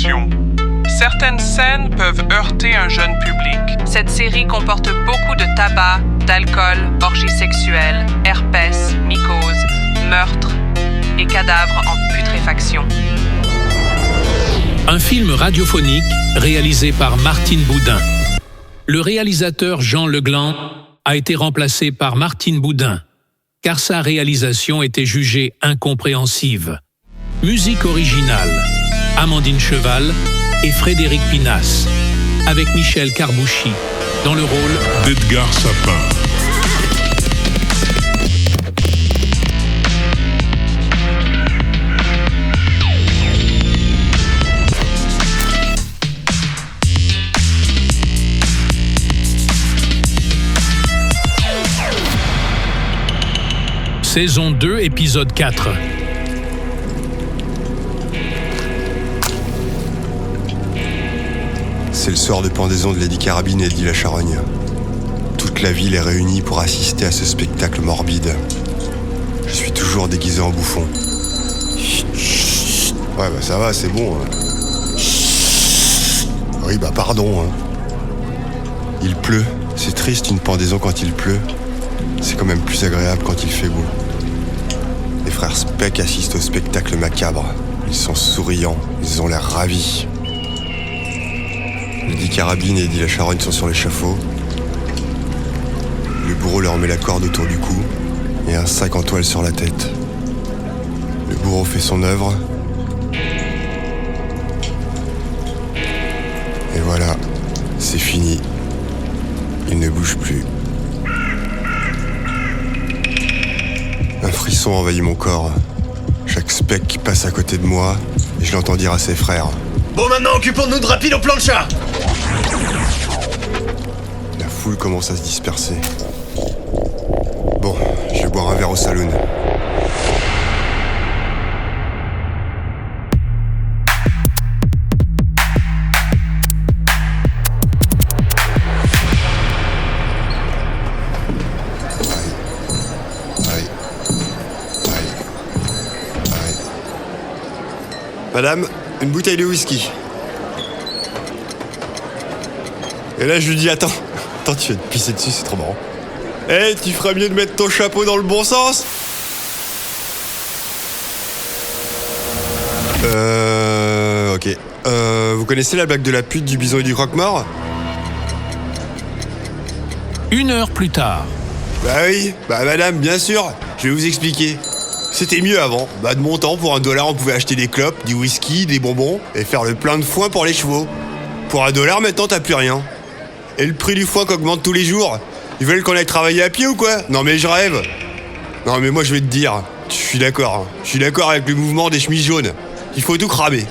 attention. Certaines scènes peuvent heurter un jeune public. Cette série comporte beaucoup de tabac, d'alcool, orgies sexuelles, herpès, mycoses, meurtres et cadavres en putréfaction. Un film radiophonique réalisé par Martine Boudin. Le réalisateur Jean Legland a été remplacé par Martine Boudin, car sa réalisation était jugée incompréhensive. Musique originale, Amandine Cheval et Frédéric Pinas, avec Michel Carbouchy, dans le rôle d'Edgar Sapin. Saison 2, épisode 4. C'est le soir de pendaison de Lady Carabine et Eddie la Charogne. Toute la ville est réunie pour assister à ce spectacle morbide. Je suis toujours déguisé en bouffon. Ouais, bah ça va, c'est bon. Oui, bah pardon. Il pleut. C'est triste une pendaison quand il pleut. C'est quand même plus agréable quand il fait beau. Les frères Speck assistent au spectacle macabre. Ils sont souriants, ils ont l'air ravis. Lady Carabine et Eddie la Charogne sont sur l'échafaud. Le bourreau leur met la corde autour du cou et un sac en toile sur la tête. Le bourreau fait son œuvre. Et voilà, c'est fini. Il ne bouge plus. Un frisson envahit mon corps. Chaque Speck qui passe à côté de moi, et je l'entends dire à ses frères. Bon, maintenant, occupons-nous de rapide au plancha. La foule commence à se disperser. Bon, je vais boire un verre au saloon. Madame, une bouteille de whisky. Et là, je lui dis, attends, tu vas te pisser dessus, c'est trop marrant. Tu ferais mieux de mettre ton chapeau dans le bon sens. Ok. Vous connaissez la blague de la pute, du bison et du croque-mort ? 1 heure plus tard. Bah oui, madame, bien sûr, je vais vous expliquer. C'était mieux avant. De mon temps, pour $1, on pouvait acheter des clopes, du whisky, des bonbons et faire le plein de foin pour les chevaux. Pour $1, maintenant, t'as plus rien. Et le prix du foin qu'augmente tous les jours. Ils veulent qu'on aille travailler à pied ou quoi ? Non mais je rêve. Non mais moi je vais te dire, je suis d'accord. Je suis d'accord avec le mouvement des chemises jaunes. Il faut tout cramer.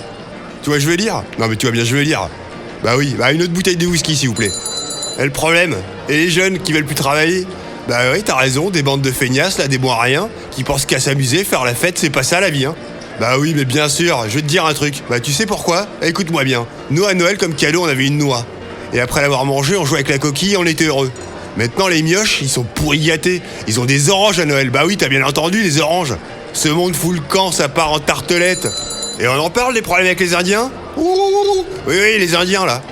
Tu vois, je veux dire ? Non mais tu vois bien, je veux dire. Bah oui, une autre bouteille de whisky s'il vous plaît. Et le problème, et les jeunes qui veulent plus travailler ? Bah oui, t'as raison, des bandes de feignasses, là, des bons à rien, qui pensent qu'à s'amuser, faire la fête, c'est pas ça la vie, hein. Bah oui, mais bien sûr, je vais te dire un truc. Tu sais pourquoi ? Écoute-moi bien. Nous, à Noël, comme cadeau, on avait une noix. Et après l'avoir mangée, on jouait avec la coquille et on était heureux. Maintenant, les mioches, ils sont pourris gâtés. Ils ont des oranges à Noël. Bah oui, t'as bien entendu, des oranges. Ce monde fout le camp, ça part en tartelette. Et on en parle des problèmes avec les Indiens ? Oui, les Indiens, là.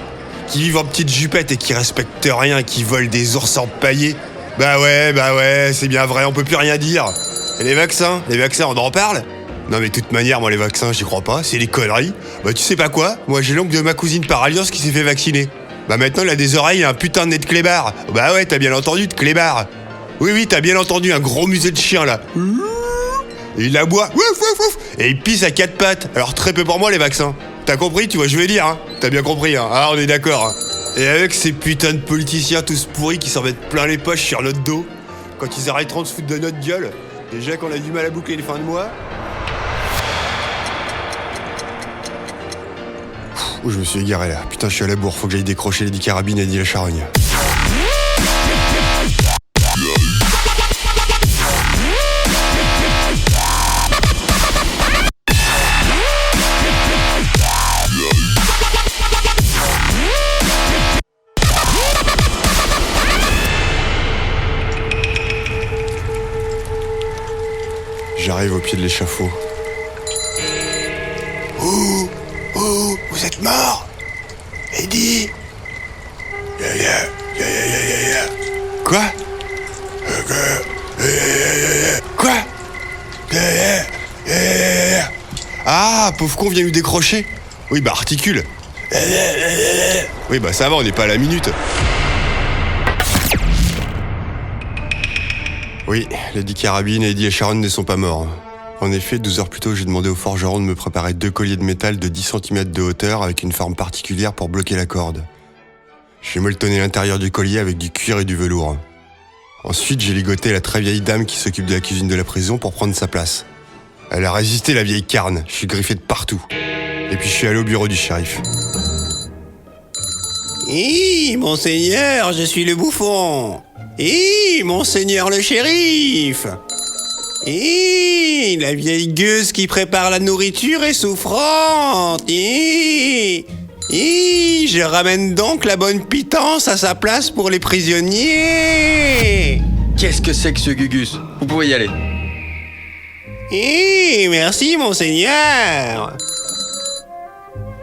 Qui vivent en petites jupettes et qui respectent rien, qui volent des ours empaillés. Bah ouais, c'est bien vrai, on peut plus rien dire. Et les vaccins, on en parle ? Non mais de toute manière, moi les vaccins, j'y crois pas, c'est des conneries. Tu sais pas quoi ? Moi j'ai l'oncle de ma cousine par alliance qui s'est fait vacciner. Maintenant il a des oreilles et un putain de nez de clébard. Bah ouais, t'as bien entendu, de clébard. Oui, t'as bien entendu, un gros museau de chien là. Et il aboie, et il pisse à 4 pattes. Alors très peu pour moi les vaccins. T'as compris, tu vois, je vais dire, hein. T'as bien compris, hein. Ah, on est d'accord, hein. Et avec ces putains de politiciens tous pourris qui s'en mettent plein les poches sur notre dos, quand ils arrêteront de se foutre de notre gueule, déjà qu'on a du mal à boucler les fins de mois. Ouh, je me suis égaré là. Putain, je suis à la bourre, faut que j'aille décrocher Lady Carabine et Eddie la Charogne. J'arrive au pied de l'échafaud. Oh, vous êtes suis mort. Eddie. Quoi? Quoi? Ah, pauvre con vient nous décrocher. Oui, bah articule. Oui, bah ça va, on n'est pas à la minute. Oui, Lady Carabine, Eddie et Sharon ne sont pas morts. En effet, 12 heures plus tôt, j'ai demandé au forgeron de me préparer 2 colliers de métal de 10 cm de hauteur avec une forme particulière pour bloquer la corde. J'ai molletonné l'intérieur du collier avec du cuir et du velours. Ensuite, j'ai ligoté la très vieille dame qui s'occupe de la cuisine de la prison pour prendre sa place. Elle a résisté, la vieille carne. Je suis griffé de partout. Et puis je suis allé au bureau du shérif. Monseigneur, je suis le bouffon. Monseigneur le shérif. La vieille gueuse qui prépare la nourriture est souffrante. Je ramène donc la bonne pitance à sa place pour les prisonniers. Qu'est-ce que c'est que ce Gugus? Vous pouvez y aller. Merci, monseigneur.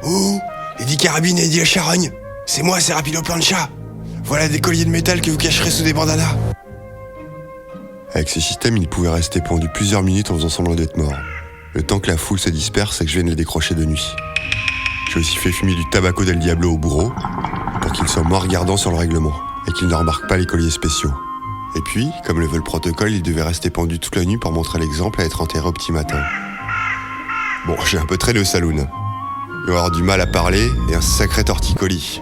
Oh, Lady Carabine et Eddie la charogne. C'est moi, c'est Rapido Plancha. Voilà des colliers de métal que vous cacherez sous des bandanas. Avec ce système, ils pouvaient rester pendus plusieurs minutes en faisant semblant d'être morts. Le temps que la foule se disperse et que je vienne les décrocher de nuit. J'ai aussi fait fumer du tabaco del Diablo au bourreau pour qu'ils soient moins regardants sur le règlement et qu'ils ne remarquent pas les colliers spéciaux. Et puis, comme le veut le protocole, ils devaient rester pendus toute la nuit pour montrer l'exemple et être enterrés au petit matin. Bon, j'ai un peu traîné au saloon. Je vais avoir du mal à parler et un sacré torticolis.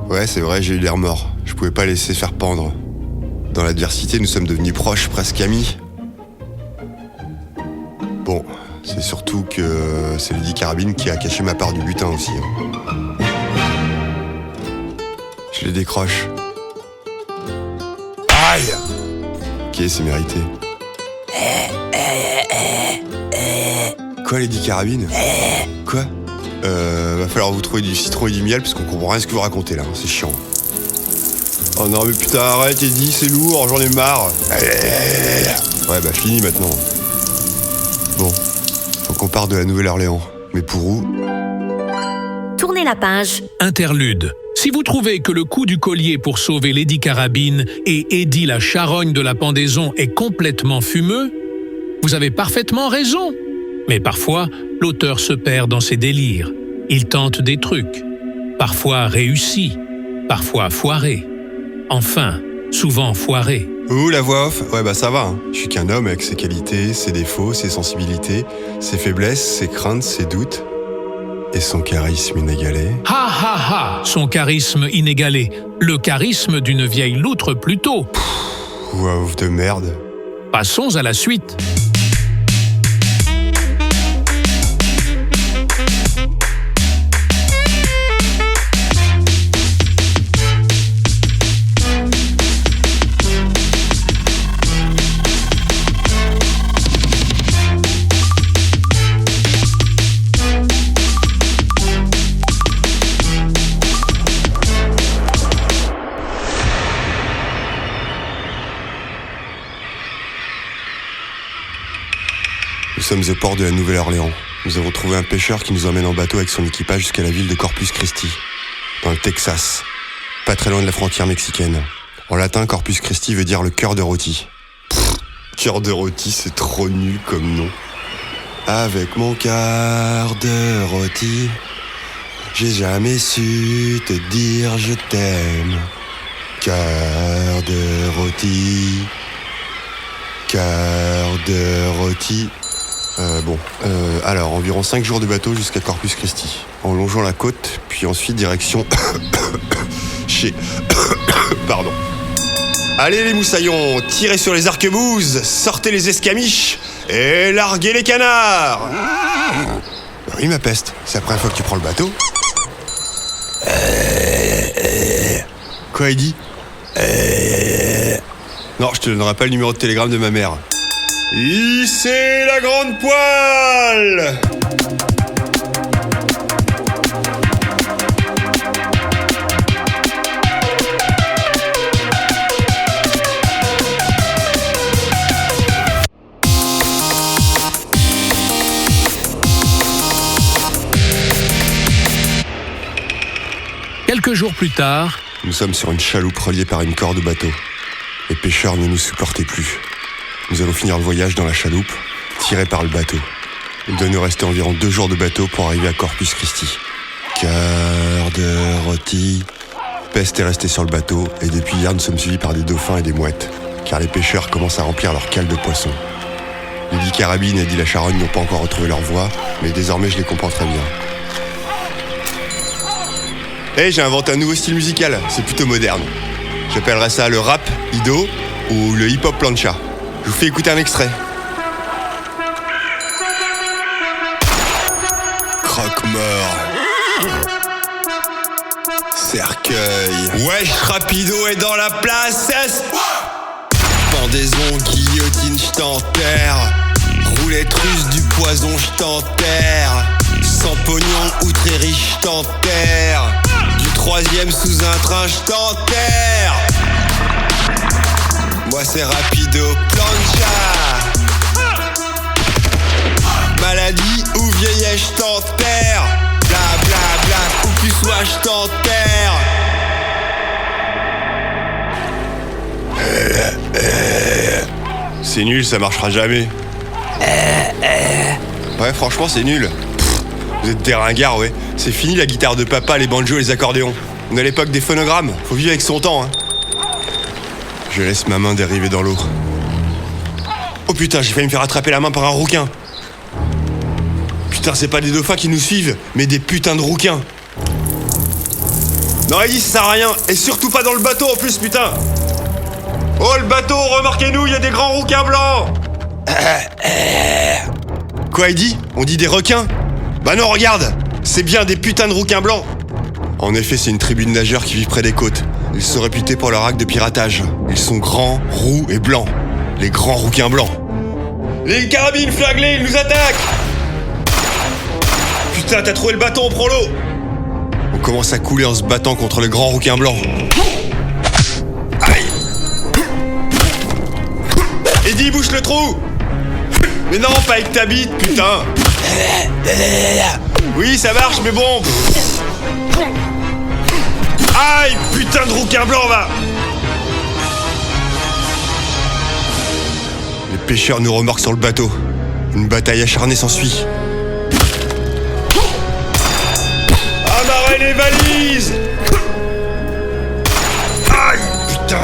Ouais, c'est vrai, j'ai eu l'air mort. Je pouvais pas laisser faire pendre. Dans l'adversité, nous sommes devenus proches, presque amis. Bon, c'est surtout que c'est Lady Carabine qui a caché ma part du butin aussi. Je les décroche. Aïe! Ok, c'est mérité. Quoi, Lady Carabine? Quoi? Va falloir vous trouver du citron et du miel parce qu'on comprend rien ce que vous racontez là, c'est chiant. Oh non mais putain arrête Eddie, c'est lourd, j'en ai marre. Ouais bah fini maintenant. Bon, faut qu'on parte de la Nouvelle-Orléans. Mais pour où? Tournez la page. Interlude. Si vous trouvez que le coup du collier pour sauver Lady Carabine et Eddie la charogne de la pendaison est complètement fumeux, vous avez parfaitement raison. Mais parfois, l'auteur se perd dans ses délires. Il tente des trucs, parfois réussis, parfois foirés. Enfin, souvent foirés. Ouh, la voix off? Ouais bah ça va, hein. Je suis qu'un homme avec ses qualités, ses défauts, ses sensibilités, ses faiblesses, ses craintes, ses doutes. Et son charisme inégalé. Ha ha ha! Son charisme inégalé. Le charisme d'une vieille loutre plutôt. Voix off de merde. Passons à la suite. Nous sommes au port de la Nouvelle-Orléans. Nous avons trouvé un pêcheur qui nous emmène en bateau avec son équipage jusqu'à la ville de Corpus Christi, dans le Texas, pas très loin de la frontière mexicaine. En latin, Corpus Christi veut dire le cœur de rôti. Cœur de rôti, c'est trop nul comme nom. Avec mon cœur de rôti, j'ai jamais su te dire je t'aime. Cœur de rôti, cœur de rôti. Alors environ 5 jours de bateau jusqu'à Corpus Christi, en longeant la côte, puis ensuite direction chez... Pardon. Allez les moussaillons, tirez sur les arquebuses, sortez les escamiches et larguez les canards. Oui ma peste, c'est la première fois que tu prends le bateau. Quoi il dit? Non, je te donnerai pas le numéro de télégramme de ma mère. Hissez la grande poêle! Quelques jours plus tard, Nous sommes sur une chaloupe reliée par une corde au bateau. Les pêcheurs ne nous supportaient plus. Nous allons finir le voyage dans la chaloupe, tirés par le bateau. Il doit nous rester environ 2 jours de bateau pour arriver à Corpus Christi. Quart de rôti. Peste est restée sur le bateau et depuis hier nous sommes suivis par des dauphins et des mouettes, car les pêcheurs commencent à remplir leur cale de poissons. Lady Carabine et Eddie la Charogne n'ont pas encore retrouvé leur voix, mais désormais je les comprends très bien. J'ai inventé un nouveau style musical, c'est plutôt moderne. J'appellerais ça le rap Ido ou le hip-hop plancha. Je vous fais écouter un extrait. Croque-mort. Cercueil. Wesh, rapido est dans la place. Pendaison, guillotine, j't'enterre. Roulette russe, du poison, j't'enterre. Sans pognon, outré riche, j't'enterre. Du 3e sous un train, j't'enterre. Moi c'est rapido, plancha. Maladie ou vieillesse, j't'enterre. Bla bla bla, où que tu sois, j't'enterre. C'est nul, ça marchera jamais. Ouais, franchement, c'est nul. Vous êtes des ringards, ouais. C'est fini la guitare de papa, les banjos et les accordéons. On est à l'époque des phonogrammes. Faut vivre avec son temps, hein. Je laisse ma main dériver dans l'eau. Oh putain, j'ai failli me faire attraper la main par un rouquin. Putain, c'est pas des dauphins qui nous suivent, mais des putains de rouquins. Non, Eddie, ça sert à rien. Et surtout pas dans le bateau en plus, putain. Oh, le bateau, remarquez-nous, il y a des grands rouquins blancs. Quoi, Eddie? On dit des requins? Bah non, regarde, c'est bien des putains de rouquins blancs. En effet, c'est une tribu de nageurs qui vit près des côtes. Ils sont réputés pour leur acte de piratage. Ils sont grands, roux et blancs. Les grands rouquins blancs. Les carabines flaglées, ils nous attaquent. Putain, t'as trouvé le bâton, on prend l'eau. On commence à couler en se battant contre les grands rouquins blancs. Aïe. Eddie, bouche le trou. Mais non, pas avec ta bite, putain. Oui, ça marche, mais bon. Aïe, putain de rouquin blanc, va. Les pêcheurs nous remorquent sur le bateau. Une bataille acharnée s'ensuit. Amarrez les valises. Aïe, putain.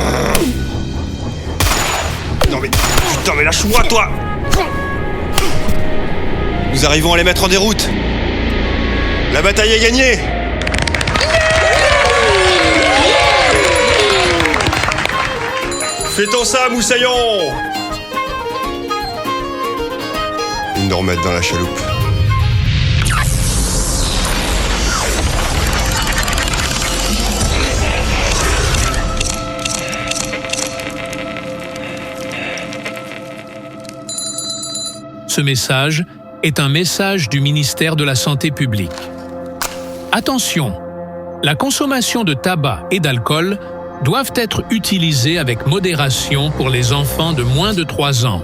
Non mais, putain, mais lâche-moi, toi. Nous arrivons à les mettre en déroute. La bataille est gagnée. Fais-t'en ça, moussaillon. Ils nous remettent dans la chaloupe. Ce message est un message du ministère de la Santé publique. Attention, la consommation de tabac et d'alcool doivent être utilisées avec modération pour les enfants de moins de 3 ans.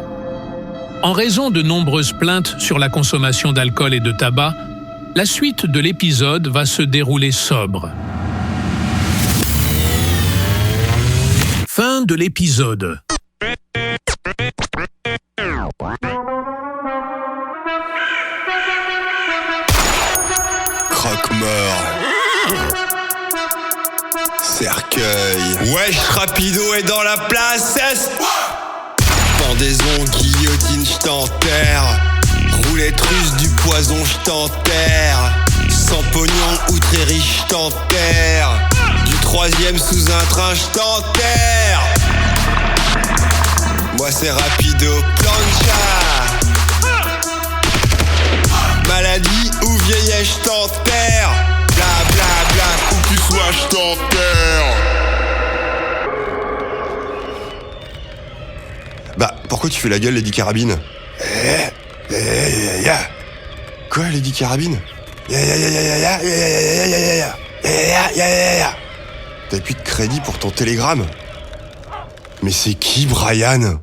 En raison de nombreuses plaintes sur la consommation d'alcool et de tabac, la suite de l'épisode va se dérouler sobre. Fin de l'épisode. Croque-mort. Cercueil. Wesh, rapido est dans la place. Pendaison, guillotine, j't'enterre. Roulette russe, du poison, j't'enterre. Sans pognon, outré riche, j't'enterre. Du 3e sous un train, j't'enterre. Moi c'est rapido, plancha. Maladie ou vieillesse, j't'enterre. Bla bla bla, où que tu sois, j't'enterre. Bah, pourquoi tu fais la gueule, Lady Carabine? Quoi, Lady Carabine? T'as plus de crédit pour ton télégramme? Mais c'est qui, Brian?